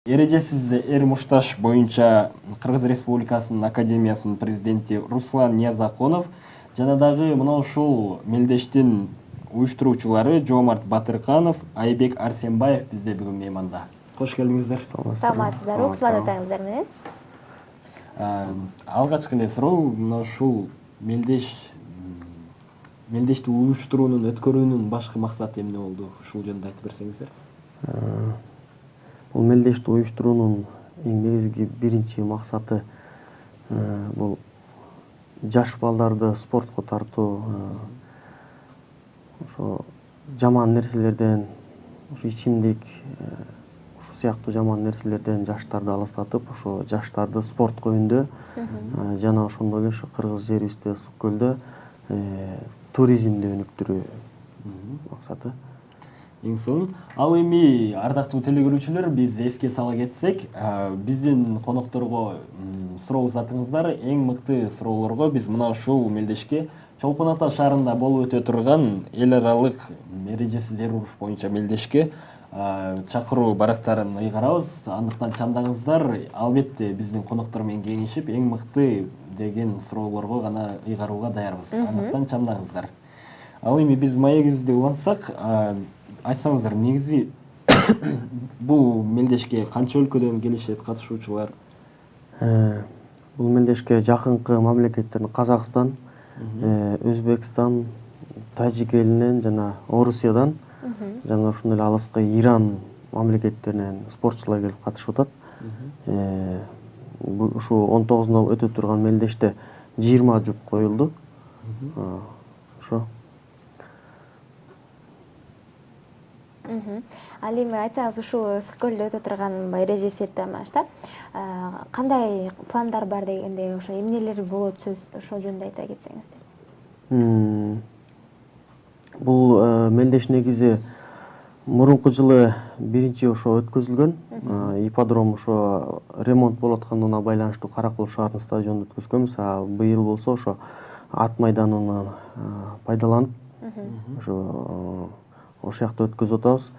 Эрежесиз эр мушташ боюнча Кыргыз Республикасынын Академиясынын президенти Руслан Ниязаконов жана дагы мына ушул мелдештин уюштуруучулары Жоомарт Батырканов, Айбек Арсенбаев бизде бүгүн мейманда. Кош келиңиздер. Саламатсыздарбы, кубат атаңыздар менен. Алгачкы эле суроо мына ушул мелдешти уюштуруунун, өткөрүүнүн башкы максаты эмне болду? Ушул жөнүндө айтып берсеңиздер. Бул мелдешти уюштуруунун эң негизги биринчи максаты бул жаш балдарды спортко тартуу, ошо жаман нерселерден, ошо ичимдик, ушул сыяктуу жаман нерселерден жаштарды алыстатып, ошо жаштарды спортко үндөө, жана ошондой эле ушу кыргыз жерибизде ысык көлдө туризмди өнүктүрүү максаты. Эң сонун. Ал эми ардактуу телекөрүүчүлөр, биз эске сала кетсек, биздин конокторго суроо узатыңыздар. Эң мыкты суроолорго биз мына ушул мелдешке Чолпон Ата шаарында болуп өтө турган эл аралык эрежесиз эр уруш боюнча мелдешке чакыруу барактарын ыйгарабыз. Андыктан чамдаңыздар. Албетте биздин коноктор менен кеңешип, эң мыкты деген суроолорго гана ыйгарууга даярбыз. Андыктан чамдаңыздар. Ал эми биз маегибизди улантсак, айтсаңыздар, негизи бул мелдешке канча өлкөдөн келишет катышуучулар? Бул мелдешке жакынкы мамлекеттерден Казакстан, Өзбекстан, Тажик элинен жана Орусиядан, жана ошондой эле алыскы Иран мамлекеттеринен спортчулар келип катышып атат. Ушу 19-нд өтө турган мелдеште 20 жұп коюлду. Ошо. Ал эми айтсаңыз, ушул ысык көлдө өтө турган эрежесизден баштап кандай пландар бар дегендей, ошо эмнелер болот сөз, ошол жөнүндө айта кетсеңиздер. Бул мелдеш негизи мурунку жылы биринчи ошо өткөзүлгөн. Ипподром ошо ремонт болуп аткандыгына байланыштуу Каракөл шаарынын стадионунда өткөзгөнбүз. Быйыл болсо ошо ат майданын пайдаланып, ошо жакта өткөзүп атабыз.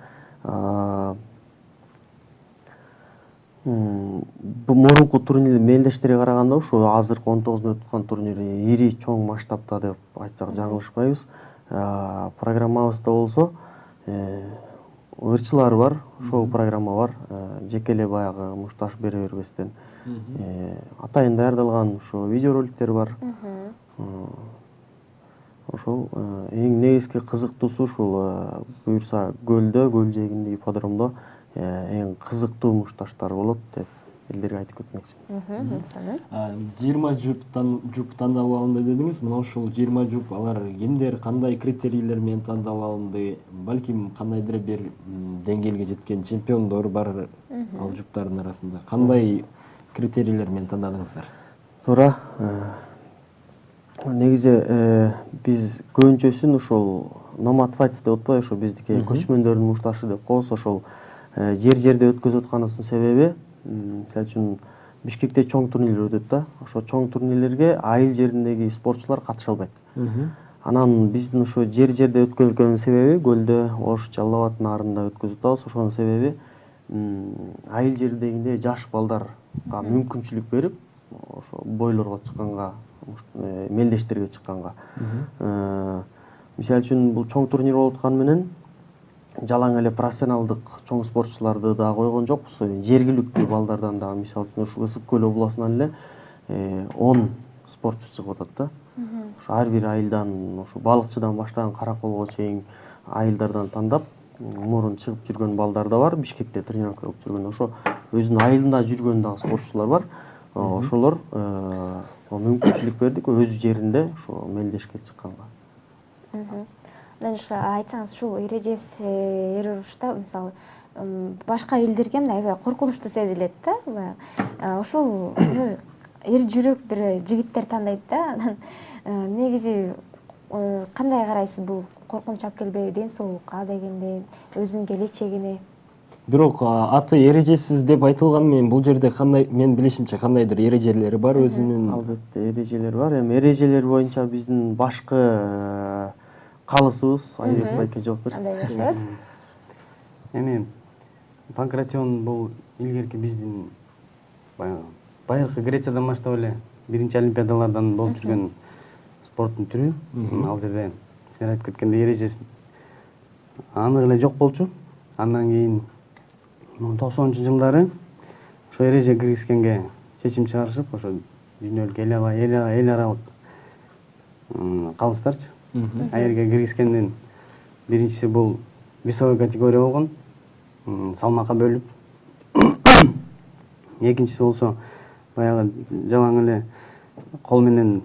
Бул мурунку турнир мелдештерге караганда ушу азыркы 19-нд өткөн турнир ири чоң масштабта деп айтсак жаңылышпайбыз. Программабызда болсо ырчылар бар, шоу программа бар. Жеке эле баягы мушташ бере бербестен атайын даярдалган ошо видеороликтер бар. Ошол эң негизги кызыктуусу ушул буюрса көлдө, көл жээгинде, ипподромдо эң кызыктуу мушташтар болот деп элдерге айтып кетмекчимин. 20 жұп тандалып алынды дедиңиз. Мына ушул 20 жұп алар кимдер, кандай критерийлер менен тандалып алынды? Балким кандайдыр бир деңгээлге жеткен чемпиондор бар ал жұптардын арасында. Кандай критерийлер менен тандадыңыздар? Туура. Негизи биз көбүнчөсүн ушул номад файтс деп атпайбы, ошо биздики көчмөндөрдүн мушташы деп коебуз. Ошол жер-жерде өткөзүп атканыбыздын себеби, мисалы үчүн Бишкекте чоң турнирлер өтөт да. Ошо чоң турнирлерге айыл жериндеги спортчулар катыша албайт. Анан биздин ошо жер-жерде өткөзгөнүн себеби көлдө, Ош, Жалал Абад наарында өткөзүп атабыз. Ошонун себеби айыл жердегиндей жаш балдарга мүмкүнчүлүк берип, ошо бойлорго чыкканга, мелдештерге чыкканга. Мисалы үчүн бул чоң турнир болуп атканы менен жалаң эле профессионалдык чоң спортчуларды да койгон жокпуз. Жергиликтүү балдардан да, мисалы үчүн ушу Ысык көл областынан эле 10 спортчу чыгып атат да. Ошо ар бир айылдан, ошо балыкчыдан баштаган Караколго чейин айылдардан тандап, мурун чыгып жүргөн балдар да бар. Бишкекте тренировка кылып жүргөн, ошо өзүнүн айылында жүргөн дагы спортчулар бар. Ошолор мүмкүнчүлүк бердик өз жеринде ошо мелдешке чыкканга. Айтсаңыз, ушул эрежеси эр урушта мисалы башка элдерге мындай аябай коркунучтуу сезилет да. Ошол эр жүрөк бир жигиттер тандайт да. Негизи кандай карайсыз, бул коркунуч алып келбейби ден соолукка дегендей, өзүнүн келечегине? Бирок аты эрежесиз деп айтылган менен бул жерде кандай, мен билишимче кандайдыр эрежелери бар өзүнүн? Албетте эрежелер бар. Эми эрежелер боюнча биздин башкы калысыбыз, Айбек байке жооп берсин. Кандай жашайт? Эми Панкратион бул илгерки биздин байыркы Грециядан баштап эле биринчи олимпиадалардан болуп жүргөн спорттун түрү. Ал жерде сен айтып кеткендей эрежеси анык эле жок болчу. Андан кийин 90-жылдары ошо эреже киргизгенге чечим чыгарышып, ошо дүйнөлүк эл аралык калыстарчы. Аерге киргизгендин биринчиси бул весовой категория болгон, салмакка бөлүп. Экинчиси болсо баягы жалаң эле кол менен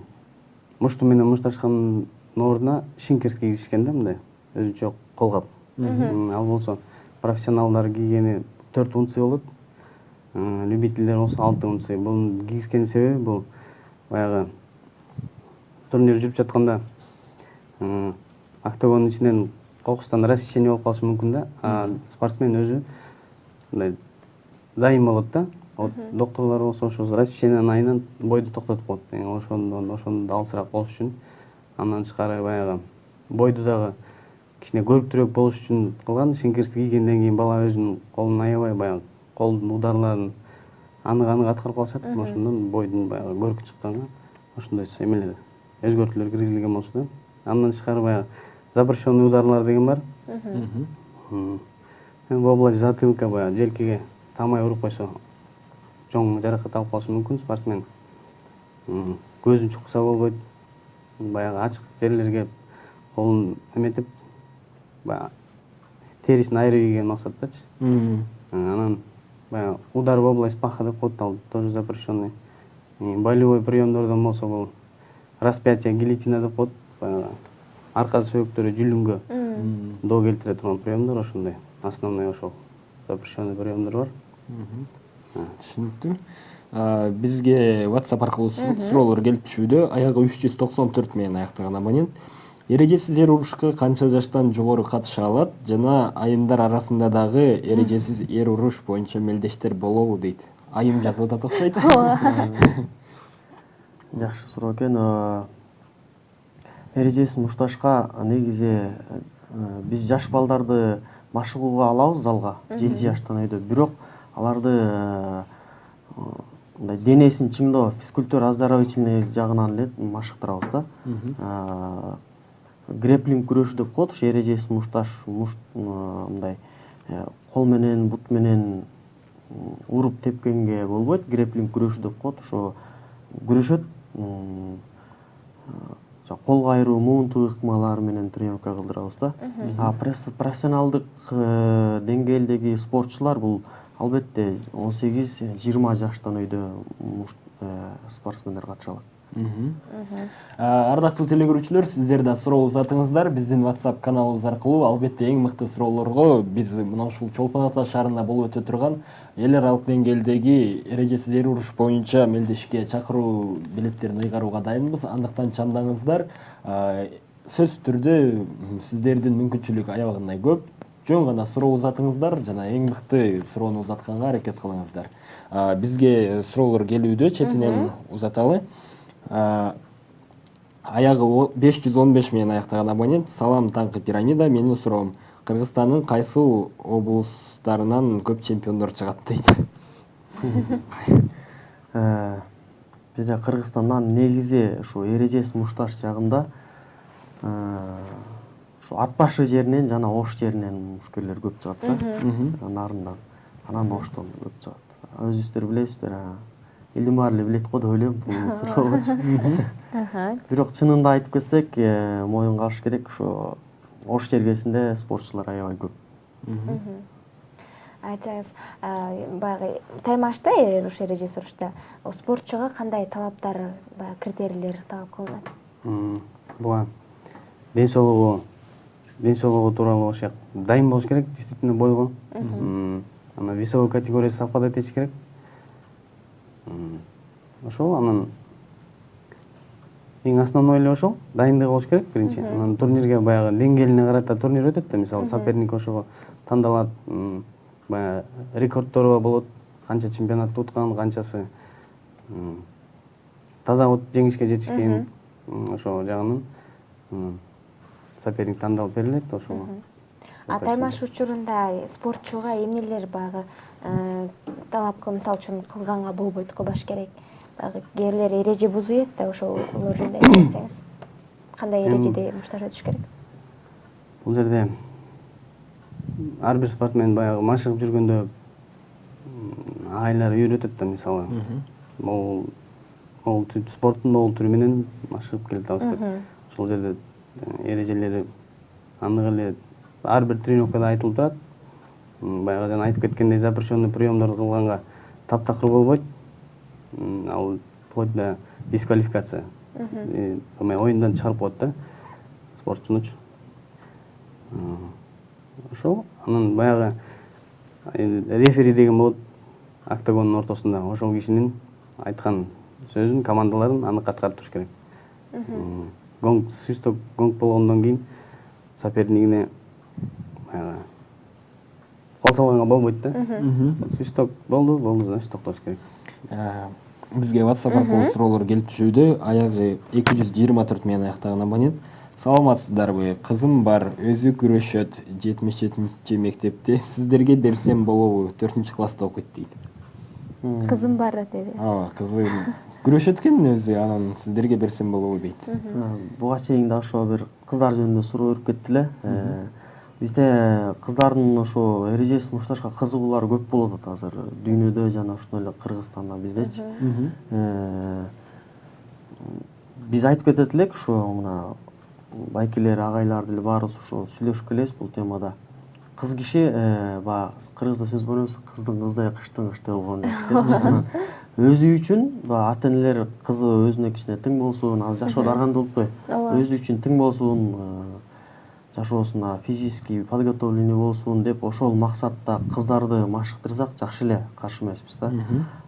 мушту менен мушташкандын ордуна шинкерс кийгизишкен да, мындай өзүнчө колгап. Ал болсо профессионалдар кийгени 4 унция болот. Любительдер болсо 6 унция. Бунун кийгизгенин себеби бул баягы турнир жүрүп жатканда октагондун ичинен кокустан рассечение болуп калышы мүмкүн да. Спортсмен өзү мындай дайым болот да. Вот докторлор болсо ошо рассечениянын айынан бойду токтотуп коет. Ошондо алысыраак болуш үчүн. Андан тышкары баягы бойду дагы кичине көрктүрөөк болуш үчүн кылган. Шинкерсти кийгенден кийин бала өзүнүн колун аябай баягы колдун ударларын анык аткарып калышат. Ошондон бойдун баягы көркү чыкканга ошондой эмелер өзгөртүүлөр киргизилген болчу да. Андан тышкары баягы запрещенный ударлар деген бар. В область затылка баягы желкеге тамай уруп койсо чоң жаракат алып калышы мүмкүн спортсмен. Көзүн чукса болбойт. Баягы ачык жерлерге колун эметип, баягы терисин айырып ийген максаттачы. Анан баягы удар в область паха деп коет, ал тоже запрещенный. Болевой приемдордон болсо бул распятие, гильотина деп коет. Баягы арка сөөктөрү жүлүнгө доо келтире турган приемдор ошондой. Основной ошол запрещенный приемдор бар. Түшүнүктүү. Бизге WhatsApp аркылуу суроолор келип түшүүдө. Аягы 394 менен аяктаган абонент эрежесиз эр урушка канча жаштан жогору катыша алат жана айымдар арасында дагы эрежесиз эр уруш боюнча мелдештер болобу дейт. Айым жазып атат окшойт. Жакшы суроо экен. Эрежесиз мушташка негизи биз жаш балдарды машыгууга алабыз залга 7 жаштан өйдө. Бирок аларды мындай денесин чыңдоо, физкультура оздоровительный жагынан эле машыктырабыз да. Греплинг күрөшү деп коет, ошо эрежесиз мушташ мындай кол менен, бут менен уруп тепкенге болбойт. Греплинг күрөшү деп коет, ошо күрөшөт. Колго айыруу, муунтуу ыкмалар менен тренировка кылдырабыз да. Профессионалдык деңгээлдеги спортчулар бул албетте 18-20 жаштан өйдө спортсмендер катыша алат. Ардактуу телекөрүүчүлөр, сиздер да суроо узатыңыздар биздин WhatsApp каналыбыз аркылуу. Албетте эң мыкты суроолорго биз мына ушул Чолпон Ата шаарында болуп өтө турган эл аралык деңгээлдеги эрежесиз эр уруш боюнча мелдешке чакыруу билеттерин ыйгарууга дайынбыз. Андыктан чамдаңыздар. Сөзсүз түрдө сиздердин мүмкүнчүлүк аябагандай көп. Жөн гана суроо узатыңыздар жана эң мыкты суроону узатканга аракет кылыңыздар. Бизге суроолор келүүдө, четинен узаталы. Аягы 515 менен аяктаган абонент: салам таңкы пирамида, менин суроом Кыргызстандын кайсыл облустарынан көп чемпиондор чыгат дейт. Бизде Кыргызстандан негизи ушу эрежесиз мушташ жагында ушу ат башы жеринен жана Ош жеринен мушкерлер көп чыгат да. Нарындан. Анан Оштон көп чыгат. Өзүңүздөр билесиздер. Элдин баары эле билет го деп ойлойм бул суроочу. Бирок чынында айтып кетсек, моюнга алыш керек, ошо Ош жергесинде спортчулар аябай көп. Айтсаңыз, баягы таймашта ушу эрежесиз урушта спортчуга кандай талаптар, баягы критерийлер талап кылынат? Буга ден соолугу тууралуу ошо дайым болуш керек, действительно бойго. Ана весовой категориясы совпадать этиш керек. Ошол анан эң основной эле ошол дайындыгы болуш керек биринчи. Анан турнирге баягы деңгээлине карата турнир өтөт да, мисалы соперник ошого тандалат, баягы рекордтору болот, канча чемпионатты уткан, канчасы таза жеңишке жетишкен, ошол жагынан соперник тандалып берилет ошого. Таймаш учурунда спортчуга эмнелер баягы талап мисалы үчүн кылганга болбойт, кылбаш керек. Дагы кээрлер эреже бузуйт да, ошолор жөнүндө айтсаңыз. Кандай эрежеде мушташ өтүш керек? Бул жерде ар бир спортсмен баягы машыгып жүргөндө агайлар үйрөтөт да, мисалы. Могул спорттун могул түрү менен машыгып келе атабыз деп. Ошол жерде эрежелери андык эле ар бир тренировкада айтылып турат. Баягы жана айтып кеткендей, запрещенный приемдорду кылганга таптакыр болбойт. Ал вплоть до дисквалификация. Оюндан чыгарып коет да спортчунучу. Ошол анан баягы рефери деген болот октагондун ортосунда. Ошол кишинин айткан сөзүн, командаларын анык аткарып туруш керек. Гонг, свисток, гонг болгондон кийин сопернигине баягы кол салганга болбойт да. Свисток болду, значит токтош керек. Бизге WhatsApp аркылуу суроолор келип түшүүдө. Аягы 224 менен аяктаган абонент: саламатсыздарбы? Кызым бар, өзү күрөшөт, 77 мектепте. Сиздерге берсем болобу? 4-класста окуйт дейт. Кызым бар деди. Кызы күрөшөт экен өзү, анан сиздерге берсем болобу дейт. Буга чейин да ошо бир кыздар жөнүндө суроо берип кетти эле. Бизде кыздардын ошо эрежеси мушташка кызыгуулары көп болуп атат азыр дүйнөдө жана ошондой эле Кыргызстанда биздечи. Биз айтып кетет элек, ошо мына байкелер, агайлар деле баарыбыз ошо сүйлөшүп келебиз бул темада. Кыз киши баягы кыргызда сөз бар эмес, кыздын кыздай, кыштын кыштай болгон деп. Өзү үчүн баягы ата-энелер кызы өзүнө кичине тең болсун, азыр жашоо даргандуу болуп коюп, өзү үчүн тең болсун, жашоосуна физический подготовленный болсун деп ошол максатта кыздарды машыктырсак жакшы эле, каршы эмеспиз да.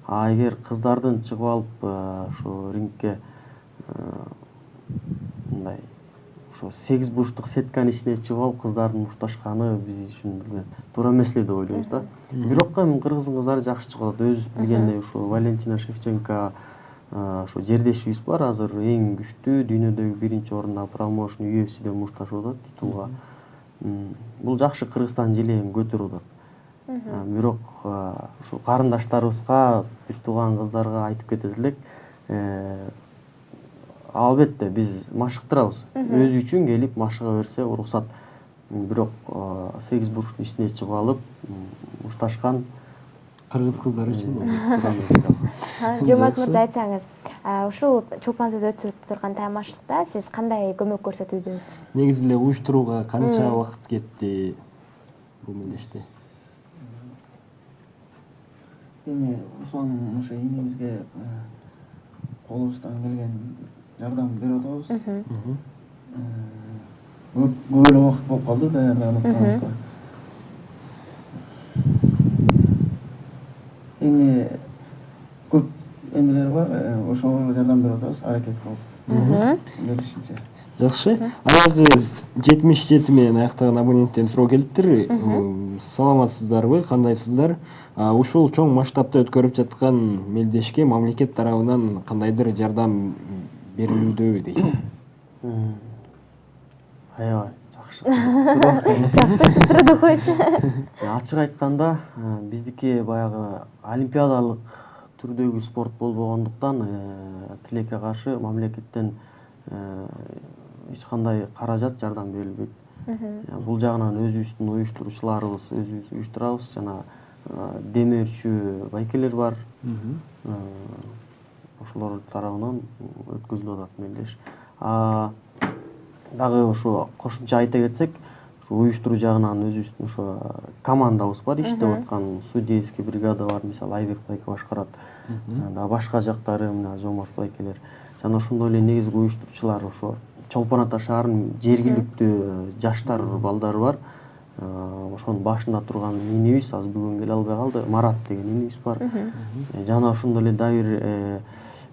Эгер кыздардын чыгып алып ошо рингке мындай ошо 8 бурчтук сетканын ичине чыгып алып кыздардын мушташканы биз үчүн туура эмес эле деп ойлойбуз да. Бирок эми кыргыздын кыздары жакшы чыгып атат. Өзүбүз билгендей ошо Валентина Шевченко ошо жердешибиз бар, азыр эң күчтүү дүйнөдөгү 1-орунда промоушн UFC'де мушташып атат титулга. Бул жакшы Кыргызстан желегин көтөрүп атат. Бирок ошо карындаштарыбызга, бир тууган кыздарга айтып кетет элек, албетте биз машыктырабыз. Өзү үчүн келип машыга берсе уруксат. Бирок 8 бурчтун ичине чыгып алып мушташкан Кыргыз кыздары үчүн. Жомарт мырза, айтсаңыз, ушул Чолпон Атада өтүп турган таймаштыкта сиз кандай көмөк көрсөтүүдөсүз? Негизи эле уюштурууга канча убакыт кетти бул мелдеште? Эми Руслан ошо энебизге колубуздан келген жардам берип атабыз. Көп эле убакыт болуп калды даярданып турганыбызга. Эми көп эмелер бар, ошого жардам берип атабыз, аракет кылып. Келишинче. Жакшы. Аягы 77 менен аяктаган абоненттен суроо келиптир. Саламатсыздарбы? Кандайсыздар? Ушул чоң масштабта өткөрүп жаткан мелдешке мамлекет тарабынан кандайдыр жардам берилүүдөбү дейт. Аябай жакшы суроо. Жакшы суроо койсун. Ачык айтканда, биздики баягы олимпиадалык түрдөгү спорт болбогондуктан тилекке каршы мамлекеттен эч кандай каражат жардам берилбейт. Бул жагынан өзүбүздүн уюштуруучуларыбыз өзүбүз уюштурабыз, жана демөөрчү байкелер бар. Ошолор тарабынан өткөзүлүп атат мелдеш. Дагы ошо кошумча айта кетсек, уюштуруу жагынан өзүбүздүн ошо командабыз бар, иштеп аткан судейский бригада бар, мисалы Айбек байке башкарат. Дагы башка жактары мына Жомарт байкелер. Жана ошондой эле негизги уюштуруучулар ошо Чолпон Ата шаарынын жергиликтүү жаштар балдары бар. Ошонун башында турган инибиз азыр бүгүн келе албай калды, Марат деген инибиз бар. Жана ошондой эле дагы бир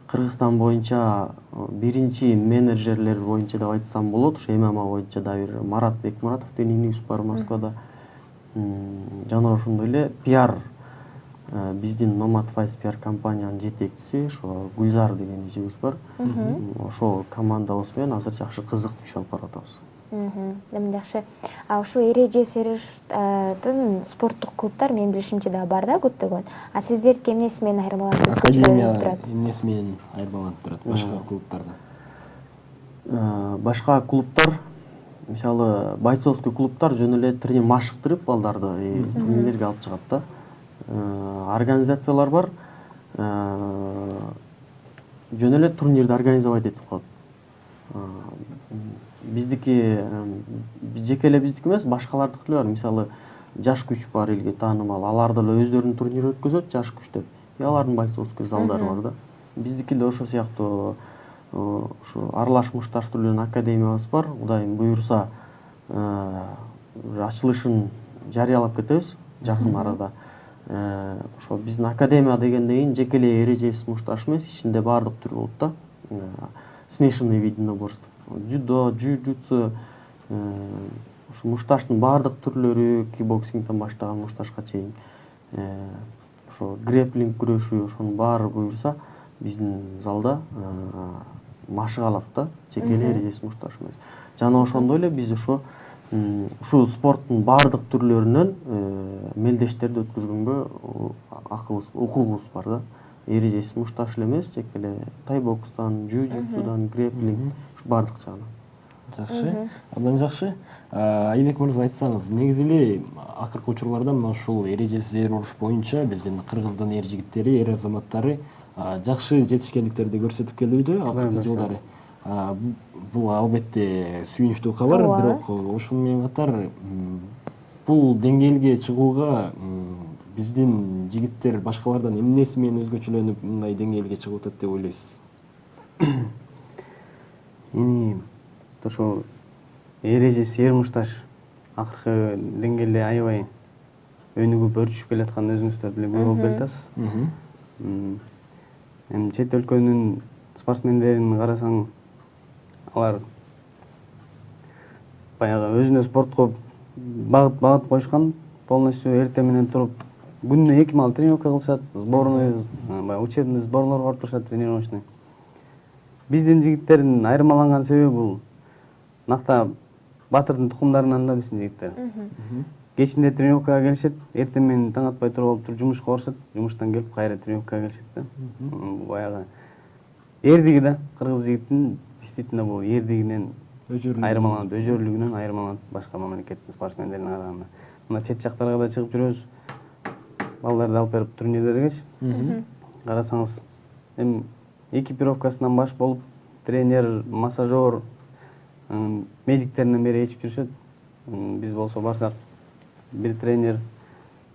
Кыргызстан боюнча биринчи менеджерлер боюнча деп айтсам болот. Ошо ММА боюнча дагы бир Марат Бекмуратов деген инибиз бар Москвада. Жана ошондой эле пиар биздин Nomad Fights пиар компаниянын жетекчиси ошо Гүлзар деген эжебиз бар. Ошол командабыз менен азыр жакшы кызык иш алып барып атабыз. Эми жакшы. А ушу эреже сериштин спорттук клубдар менин билишимче да бар да көптөгөн. А сиздердики эмнеси менен айырмаланып Академия эмнеси менен айырмаланып турат башка клубтардан? Башка клубтар, мисалы бойцовский клубтар жөн эле тренер машыктырып балдарды турнирлерге алып чыгат да. Организациялар бар, жөн эле турнирди организовать этип коет. Биздики жеке эле биздики эмес, башкалардыкы эле бар. Мисалы жаш күч бар элге таанымал. Алар деле өздөрүнүн турнир өткөзөт, жаш күч деп. Алардын бойцовский залдары бар да. Биздики да ошо сыяктуу ушу аралаш мушташтырылган академиябыз бар. Кудайым буйрса, ачылышын жарыялап кетебиз жакын арада. Ошо биздин академия дегенден кийин жеке эле эрежеси мушташ эмес, ичинде баардык түр болот да. Смешанный вид единоборств. Дзюдо, джиу-джитсу, ушу мушташтын баардык түрлөрү, кикбоксингден баштаган мушташка чейин, ошо грэпплинг күрөшү, ошонун баары буйрса биздин залда машык алат да, жеке эле эрежеси мушташ эмес. Жана ошондой эле биз ушул спорттун баардык түрлөрүнөн мелдештерди өткөзгөнгө укугубуз бар да. Эрежеси мушташ эле эмес, жеке эле тайбокстан, джиу-джитсудан, грэпплинг, ушу баардык жагынан. Жакшы, абдан жакшы. Айбек мырза, айтсаңыз, негизи эле акыркы учурларда мына ушул эрежесиз эр уруш боюнча биздин Кыргыздын эр жигиттери, эр азаматтары жакшы жетишкендиктерди көрсөтүп келүүдө акыркы жылдары. Бул албетте сүйүнүчтүү кабар, бирок ошону менен катар бул деңгээлге чыгууга биздин жигиттер башкалардан эмнеси менен өзгөчөлөнүп мындай деңгээлге чыгып атат деп ойлойсуз? Эми ошо эрежеси эр мушташ акыркы деңгээлде аябай өнүгүп өрчүшүп келатканын өзүңүздөр деле көрүп келатасыз. Эми чет өлкөнүн спортсмендерин карасаң, алар баягы өзүнө спортко багыт коюшкан, полностью эртең менен туруп күнүнө 2 маал тренировка кылышат, сборный, учебный сборлорго барып турушат, тренировочный. Биздин жигиттердин айырмаланган себеби бул накта батырдын тукумдарынан да биздин жигиттер. Кечинде тренировкага келишет, эртең менен таң атпай туруп алып жумушка барышат, жумуштан келип кайра тренировкага келишет да. Баягы эрдиги да кыргыз жигитин действительно бул эрдигинен айырмаланып, өжөрлүгүнөн айырмаланып башка мамлекеттин спортсмендерине караганда. Мына чет жактарга да чыгып жүрөбүз. Балдарды алып берип турнирлергечи. Карасаңыз, эми экипировкасынан баш болуп, тренер, массажер, медиктеринен бери ичип жүрүшөт. Биз болсо барсак, бир тренер,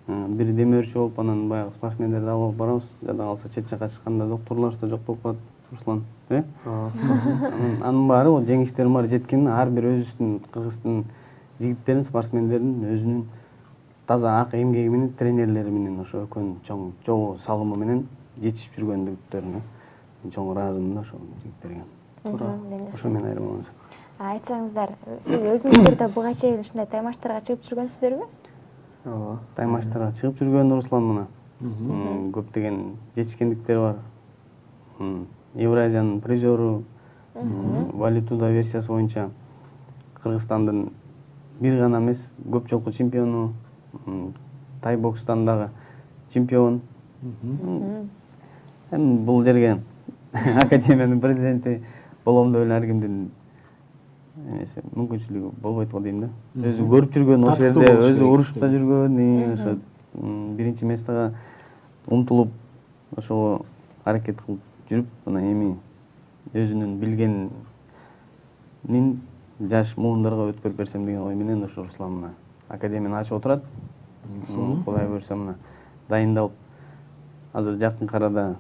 бир демөөрчү болуп, анан баягы спортсмендерди алып барабыз. Жада калса чет жакка чыкканда докторлор да жок болуп калат, Руслан, Анын баары бул жеңиштердин баары жеткен, ар бир өзүбүздүн Кыргыздын жигиттерин, спортсмендерин өзүнүн таза ак эмгеги менен, тренерлери менен, ошо экөөнүн чоң жобо салымы менен жетишип жүргөндүктөрүнө чоң ыраазымын да ошол жигиттерге. Туура. Ошо менен айырмаланышат. Айтсаңыздар, сиз өзүңүздөр да буга чейин ушундай таймаштарга чыгып жүргөнсүздөрбү? Ооба. Таймаштарга чыгып жүргөн Руслан мына. Көптөгөн жетишкендиктери бар. Евразиянын призеру, валютуда версиясы боюнча Кыргызстандын бир гана эмес, көп жолку чемпиону, тайбокстан дагы чемпион. Эми бул жерге академиянын президенти болом деп эле ар кимдин эмеси мүмкүнчүлүгү болбойт го дейм да. Өзү көрүп жүргөн ошол жерде, өзү урушта жүргөн, ошо биринчи местага умтулуп, ошого аракет кылып жүрүп, мына эми өзүнүн билгенин жаш муундарга өткөрүп берсем деген ой менен ошо Руслан мына академияны ачып отурат. Кудай буйрса мына дайындалып, азыр жакын арада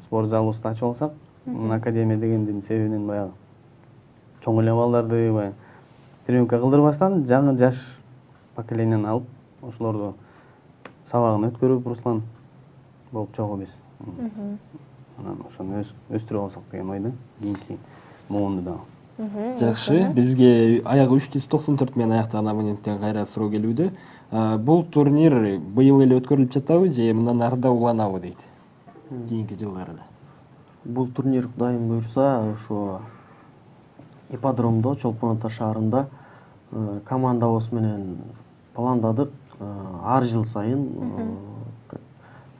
спорт залыбызды ачып алсак, мына академия дегендин себебинен баягы чоң эле балдарды баягы тренировка кылдырбастан жаңы жаш поколенияны алып, ошолорду сабагын өткөрүп Руслан болуп чогуу биз. Анан ошону өстүрүп алсак деген ойдо, кийинки муунду дагы. Жакшы, бизге аягы 394 менен аяктаган абоненттен кайра суроо келүүдө. Бул турнир быйыл эле өткөрүлүп жатабы же мындан ары да уланабы дейт? Кийинки жылдарда. Бул турнир Кудайым буйрса ошо ипподромдо Чолпон Ата шаарында командабыз менен пландадык. Ар жыл сайын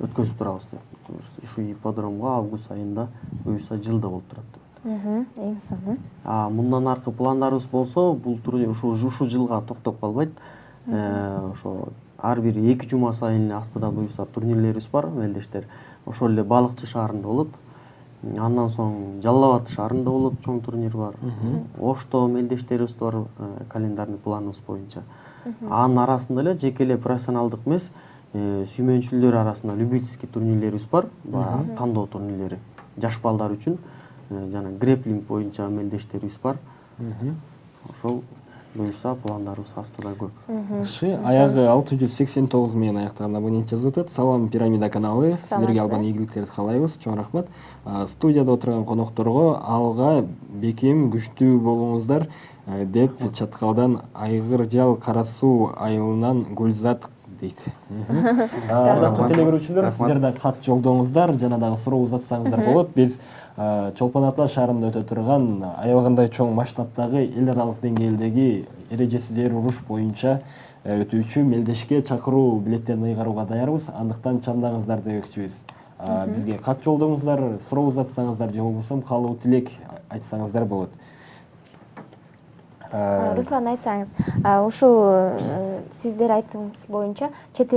өткөзүп турабыз деп. Ушу ипподромго август айында буюрса жылда болуп турат деп. Эң сонун. Мындан аркы пландарыбыз болсо, бул турнир ушу жылга токтоп калбайт. Ошо ар бир 2 жума сайын эле астыда буюрса турнирлерибиз бар, мелдештер. Ошол эле Балыкчы шаарында болот. Андан соң Жалал Абад шаарында болот, чоң турнир бар. Ошто мелдештерибиз бар, календарный планыбыз боюнча. Анын арасында эле жеке эле профессионалдык эмес, сүймөнчүлөр арасында любительский турнирлерибиз бар, тандоо турнирлери. Жаш балдар үчүн жана греплинг боюнча мелдештерибиз бар. Ошол буюрса пландарыбыз астыда көп. Жакшы, аягы 689 менен аяктаган абонент жазып атат. Салам Пирамида каналы. Силерге албан ийгиликтерди каалайбыз. Чоң рахмат. Студияда отурган конокторго алга бекем күчтүү болуңуздар деп Чаткалдан Айгыржал Кара суу айылынан Гүлзат дейт. Ардактуу телегөрүүчүлөр, сиздер да кат жолдоңуздар, жана дагы суроо узатсаңыздар болот. Биз Чолпон Ата шаарында өтө турган аябагандай чоң масштабтагы эл аралык деңгээлдеги эрежесиз эр уруш боюнча өтүүчү мелдешке чакыруу билеттерин ыйгарууга даярбыз. Андыктан чамдаңыздар демекчибиз. Бизге кат жолдоңуздар, суроо узатсаңыздар же болбосо каалоо тилек айтсаңыздар болот. Руслан, айтсаңыз, ушул сиздер айтымыңыз боюнча чет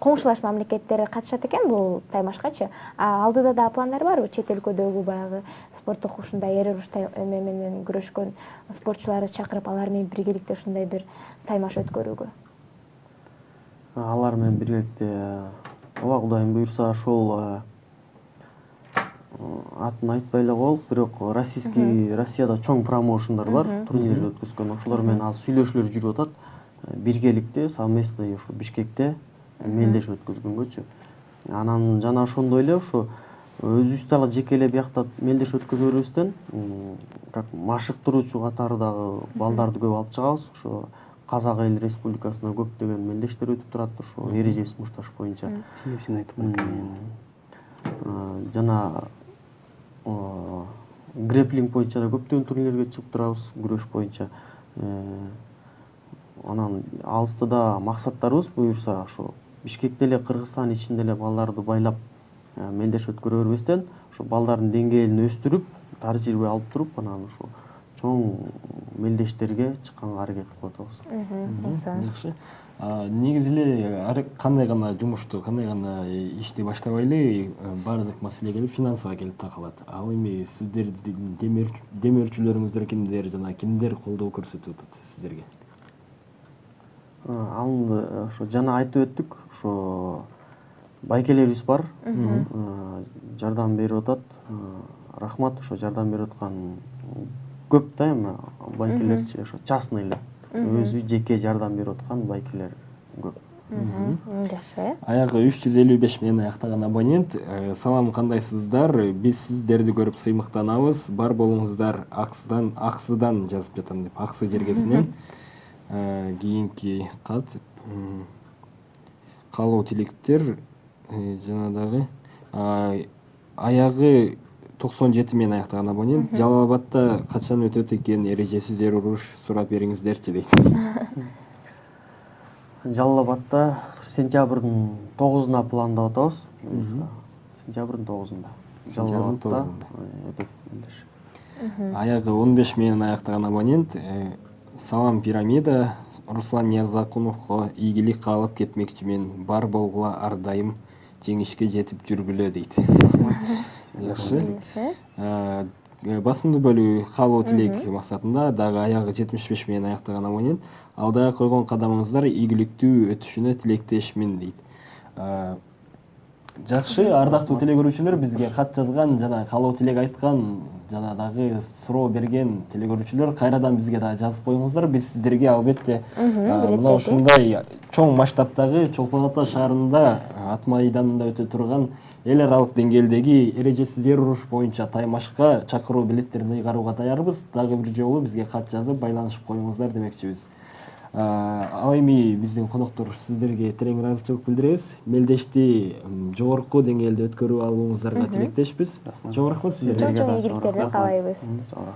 коңшулаш мамлекеттер катышат экен бул таймашкачы. Алдыда да пландар барбы? Чет өлкөдөгү баягы спорттук ушундай эр уруш менен күрөшкөн спортчуларды чакырып, алар менен биргеликте ушундай бир таймаш өткөрүүгө. Алар менен биргеликте ооба, Кудайым буйрса, ошол атын айтпай эле коелук, бирок Россияда чоң промоушендар бар, турнирлер өткөзгөн. Ошолор менен азыр сүйлөшүүлөр жүрүп атат. Биргеликте совместный ушу Бишкекте мелдеш өткөзгөнгөчү. Анан жана ошондой эле ушу өзүбүз дагы жеке эле биякта мелдеш өткөзөрүбүздөн как машыктыруучу катары дагы балдарды көп алып чыгабыз. Ошо Казак Эл Республикасына көптөгөн мелдештер өтүп турат, ошо эрежесиз мушташ боюнча. Сен айтып кеткен. Жана греплинг боюнча да көптөгөн турнирлерге чыгып турабыз, күрөш боюнча. Анан алыстыда максаттарыбыз буюрса, ошо Бишкекте эле, Кыргызстан ичинде эле балдарды байлап мелдеш өткөрөрбүздөн, ошо балдардын деңгээлин өстүрүп, тажрыйба алып туруп, анан ошо чоң мелдештерге чыкканга аракет кылып атабыз. Жакшы. Негизи эле кандай гана жумушту, кандай гана ишти баштабайлы, баардык маселе келип финансага келип такалат. Ал эми сиздердин демөөрчүлөрүңүздөр кимдер жана кимдер колдоо көрсөтүп атат сиздерге? Ал ошо жана айтып өттүк, ошо байкелерибиз бар, жардам берип атат. Рахмат, ошо жардам берип аткан көп да, эми байкелерчи ошо частный эле. Өзү жеке жардам берип аткан байкелер көп. Жакшы. Аягы 355 менен аяктаган абонент. Салам, кандайсыздар? Биз сиздерди көрүп сыймыктанабыз. Бар болуңуздар. Аксыдан жазып жатам деп. Аксы жергесинен. Кийинки кат. Каалоо тилектер жана дагы аягы 97 менен аяктаган абонент. Жалал Абадта качан өтөт экен эрежесиз эр уруш, сурап бериңиздерчи дейт. Жалал Абадта сентябрдын 9-уна пландап атабыз. Сентябрдын 9-унда. Сентябрдын 9-унда. Өтөт. Аягы 15 менен аяктаган абонент. Салам Пирамида, Руслан Ниязакуновго ийгилик каалап кетмекчимин. Бар болгула ар дайым жеңишке жетип жүргүлө дейт. Жакшы. Басымды бөлүү каалоо тилек максатында дагы аягы 75 менен аяктаган абонент. Алдыга койгон кадамыңыздар ийгиликтүү өтүшүнө тилектешмин дейт. Жакшы, ардактуу телегөрүүчүлөр, бизге кат жазган жана каалоо тилек айткан жана дагы суроо берген телегөрүүчүлөр кайрадан бизге дагы жазып коюңуздар. Биз сиздерге албетте мына ушундай чоң масштабтагы Чолпон Ата шаарында ат майданында өтө турган эл аралык деңгээлдеги эрежесиз эр уруш боюнча таймашка чакыруу билеттерин ыйгарууга даярбыз. Дагы бир жолу бизге кат жазып байланышып коюңуздар демекчибиз. Ал эми биздин коноктор сиздерге терең ыраазычылык билдиребиз. Мелдешти жогорку деңгээлде өткөрүү алууңуздарга тилектешпиз. Чоң рахмат сиздерге. Чоң ийгиликтерди каалайбыз.